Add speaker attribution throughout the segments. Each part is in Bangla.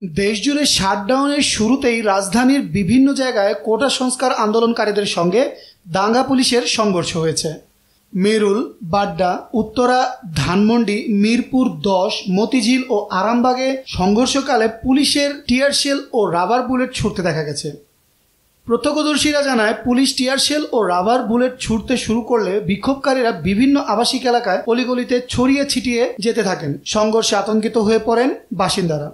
Speaker 1: দেশজুড়ে শাটডাউনের শুরুতেই রাজধানীর বিভিন্ন জায়গায় কোটা সংস্কার আন্দোলনকারীদের সঙ্গে দাঙ্গা পুলিশের সংঘর্ষ হয়েছে। মেরুল, বাড্ডা, উত্তরা, ধানমন্ডি, মিরপুর 10, মতিঝিল ও আরামবাগে সংঘর্ষকালে পুলিশের টিয়ার শেল ও রাবার বুলেট ছুড়তে দেখা গেছে। প্রত্যক্ষদর্শীরা জানায়, পুলিশ টিয়ার শেল ও রাবার বুলেট ছুড়তে শুরু করলে বিক্ষোভকারীরা বিভিন্ন আবাসিক এলাকায় অলিগলিতে ছড়িয়ে ছিটিয়ে যেতে থাকেন। সংঘর্ষে আতঙ্কিত হয়ে পড়েন বাসিন্দারা।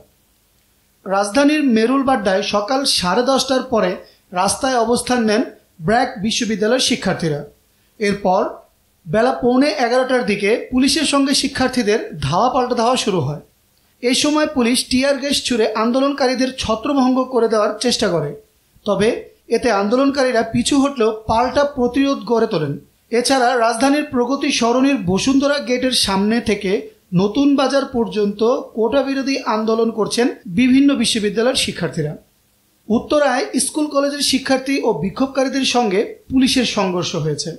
Speaker 1: রাজধানীর মেরুল বাড্ডায় সকাল 10:30টার পরে রাস্তায় অবস্থান নেন ব্র্যাক বিশ্ববিদ্যালয়ের শিক্ষার্থীরা। এরপর বেলা 11:15টার দিকে পুলিশের সঙ্গে শিক্ষার্থীদের ধাওয়া পাল্টা ধাওয়া শুরু হয়। এই সময় পুলিশ টিয়ার গ্যাস ছুড়ে আন্দোলনকারীদের ছত্রভঙ্গ করে দেওয়ার চেষ্টা করে, তবে এতে আন্দোলনকারীরা পিছু হটলেও পাল্টা প্রতিরোধ গড়ে তোলেন। এছাড়া রাজধানীর প্রগতি সরণির বসুন্ধরা গেটের সামনে থেকে নতুন বাজার পর্যন্ত কোটা বিরোধী আন্দোলন করছেন বিভিন্ন বিশ্ববিদ্যালয়ের শিক্ষার্থীরা। উত্তরায় স্কুল কলেজের শিক্ষার্থী ও বিক্ষোভকারীদের সঙ্গে পুলিশের সংঘর্ষ হয়েছে।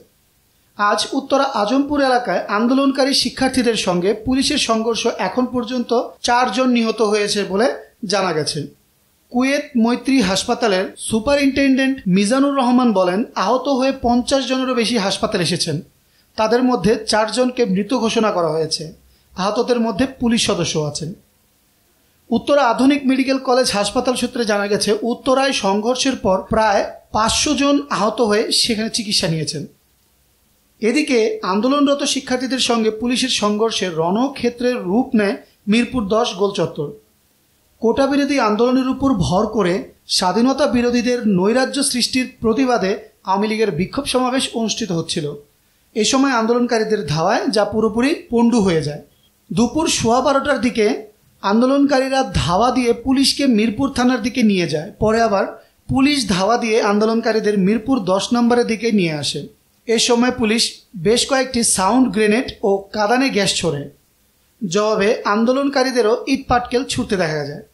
Speaker 1: আজ উত্তরা আজমপুর এলাকায় আন্দোলনকারী শিক্ষার্থীদের সঙ্গে পুলিশের সংঘর্ষ এখন পর্যন্ত 4 জন নিহত হয়েছে বলে জানা গেছে। কুয়েত মৈত্রী হাসপাতালের সুপারিনটেনডেন্ট মিজানুর রহমান বলেন, আহত হয়ে 50 জনেরও বেশি হাসপাতালে এসেছেন। তাদের মধ্যে 4 জনকে মৃত ঘোষণা করা হয়েছে। আহতদের মধ্যে পুলিশ সদস্য আছেন। উত্তরা আধুনিক মেডিকেল কলেজ হাসপাতাল সূত্রে জানা গেছে, উত্তরায় সংঘর্ষের পর প্রায় 500 জন আহত হয়ে সেখানে চিকিৎসা নিয়েছেন। এদিকে আন্দোলনরত শিক্ষার্থীদের সঙ্গে পুলিশের সংঘর্ষে রণক্ষেত্রের রূপ নেয় মিরপুর 10 গোলচত্বর। কোটা বিরোধী আন্দোলনের উপর ভর করে স্বাধীনতা বিরোধীদের নৈরাজ্য সৃষ্টির প্রতিবাদে আওয়ামী লীগের বিক্ষোভ সমাবেশ অনুষ্ঠিত হচ্ছিল। এ সময় আন্দোলনকারীদের ধাওয়ায় যা পুরোপুরি পণ্ডু হয়ে যায়। দুপুর 12:15টার দিকে আন্দোলনকারীরা ধাওয়া দিয়ে পুলিশকে মিরপুর থানার দিকে নিয়ে যায়। পরে আবার পুলিশ ধাওয়া দিয়ে আন্দোলনকারীদের মিরপুর 10 নম্বরের দিকে নিয়ে আসে। এ সময় পুলিশ বেশ কয়েকটি সাউন্ড গ্রেনেড ও কাঁদানে গ্যাস ছোড়ে। জবাবে আন্দোলনকারীদেরও ইট পাটকেল ছুটতে দেখা যায়।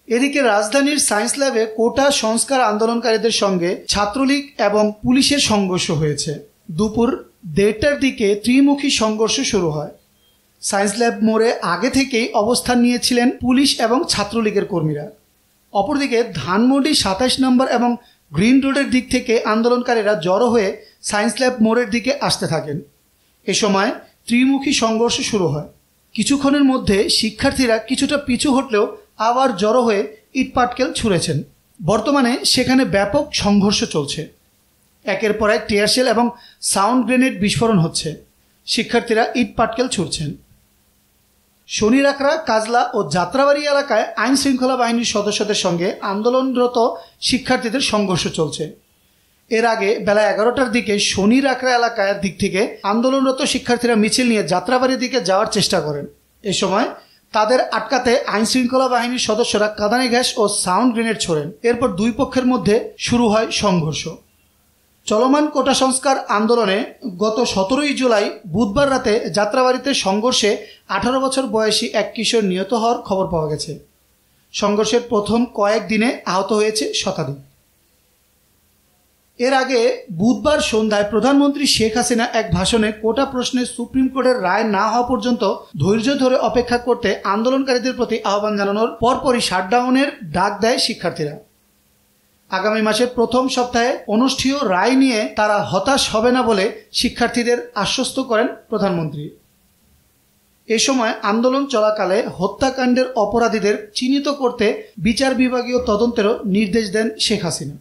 Speaker 1: এদিকে রাজধানীর সায়েন্স ল্যাবে কোটা সংস্কার আন্দোলনকারীদের সঙ্গে ছাত্রলীগ এবং পুলিশের সংঘর্ষ হয়েছে। দুপুর 1:30টার দিকে ত্রিমুখী সংঘর্ষ শুরু হয়। সায়েন্স ল্যাব মোড়ে আগে থেকেই অবস্থান নিয়েছিলেন পুলিশ এবং ছাত্রলীগের কর্মীরা। অপরদিকে ধানমন্ডি 27 নম্বর এবং গ্রিন রোডের দিক থেকে আন্দোলনকারীরা জড়ো হয়ে সায়েন্স ল্যাব মোড়ের দিকে আসতে থাকেন। এ সময় ত্রিমুখী সংঘর্ষ শুরু হয়। কিছুক্ষণের মধ্যে শিক্ষার্থীরা কিছুটা পিছু হটলেও আবার জড়ো হয়ে ইট পাটকেল ছুঁড়েছেন। বর্তমানে সেখানে ব্যাপক সংঘর্ষ চলছে। একের পর এক টিয়ার শেল এবং সাউন্ড গ্রেনেড বিস্ফোরণ হচ্ছে। শিক্ষার্থীরা ইট পাটকেল ছুঁড়ছেন। শনিরাকড়া, কাজলা ও যাত্রাবাড়ি এলাকায় আইন শৃঙ্খলা বাহিনীর সদস্যদের সঙ্গে আন্দোলনরত শিক্ষার্থীদের সংঘর্ষ চলছে। এর আগে বেলা 11টার দিকে শনিরাকড়া এলাকার দিক থেকে আন্দোলনরত শিক্ষার্থীরা মিছিল নিয়ে যাত্রাবাড়ির দিকে যাওয়ার চেষ্টা করেন। এ সময় তাদের আটকাতে আইন শৃঙ্খলা বাহিনীর সদস্যরা কাঁদানে গ্যাস ও সাউন্ড গ্রেনেড ছোড়েন। এরপর দুই পক্ষের মধ্যে শুরু হয় সংঘর্ষ। চলমান কোটা সংস্কার আন্দোলনে গত 17ই জুলাই বুধবার রাতে যাত্রাবাড়িতে সংঘর্ষে 18 বছর বয়সী এক কিশোর নিহত হওয়ার খবর পাওয়া গেছে। সংঘর্ষের প্রথম কয়েকদিনে আহত হয়েছে শতাধিক। এর আগে বুধবার সন্ধ্যায় প্রধানমন্ত্রী শেখ হাসিনা এক ভাষণে কোটা প্রশ্নে সুপ্রিম কোর্টের রায় না হওয়া পর্যন্ত ধৈর্য ধরে অপেক্ষা করতে আন্দোলনকারীদের প্রতি আহ্বান জানানোর পরপরই শাটডাউনের ডাক দেয় শিক্ষার্থীরা। আগামী মাসের প্রথম সপ্তাহে অনুষ্ঠেয় রায় নিয়ে তারা হতাশ হবে না বলে শিক্ষার্থীদের আশ্বস্ত করেন প্রধানমন্ত্রী। এ সময় আন্দোলন চলাকালে হত্যাকাণ্ডের অপরাধীদের চিহ্নিত করতে বিচার বিভাগীয় তদন্তেরও নির্দেশ দেন শেখ হাসিনা।